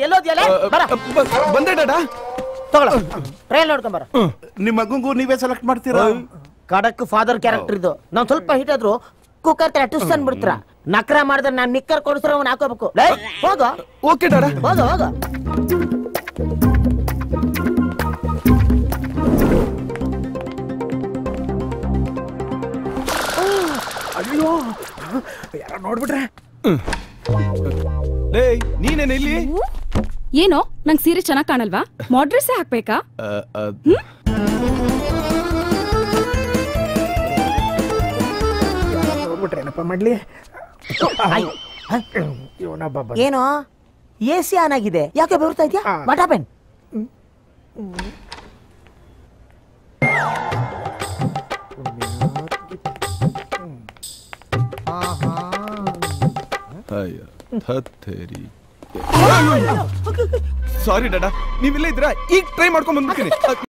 ಎಲ್ಲೋದ್ಯಲ್ಲ ಬಂದೆ ಡಾಡಾ ತಗೊಳ ಟ್ರೈಲ್ ನೋಡ್ಕೊಂಬರ. ನಿಮ್ಮ ಮಗಂಗೂ ನೀವೇ ಸೆಲೆಕ್ಟ್ ಮಾಡ್ತೀರಾ? ಕಡಕ್ ಫಾದರ್ ಕ್ಯಾರೆಕ್ಟರ್ ಇದು. ನಾವ್ ಸ್ವಲ್ಪ ಹಿಟ್ ಆದ್ರು ಕುಕ್ಕರ್ ತರ ಟುಸ್ ಅನ್ಬಿಡ್ತೀರ. ನಕ್ರ ಮಾಡಿದ್ರೆ ನಾನ್ ನಿಕ್ಕರ್ ಕೊಡಿಸ್ರ ಅವ್ನ ಹಾಕೋಬೇಕು. ಹೋಗ. ಓಕೆ ಡಾಡಾ. ಹೋಗ ಹೋಗ. ಅಯ್ಯೋ ಯಾರ ನೋಡ್ಬಿಟ್ರೆ. ಲೇ ನೀನೇನ ಇಲ್ಲಿ? ಏನೋ ನಂಗ್ ಸೀರೆ ಚೆನ್ನಾಗ್ ಕಾಣಲ್ವಾ? ಮಾಡ್ರೆಸ್ ಹಾಕ್ಬೇಕಾ? ನೋಡ್ಬಿಟ್ರೆ ಏನಪ್ಪ ಮಾಡ್ಲಿ? ಏನೋ ಎಸಿ ಆನ್ ಆಗಿದೆ, ಯಾಕೆ ಬರ್ತಾ ಇದೆಯಾ? What happen? ಸಾರಿ ಡಾಡಾ, ನೀವಿಲ್ಲ ಇದ್ರ ಈಗ ಟ್ರೈ ಮಾಡ್ಕೊಂಡ್ ಬಂದ್ಬಿಡ್ತೀನಿ.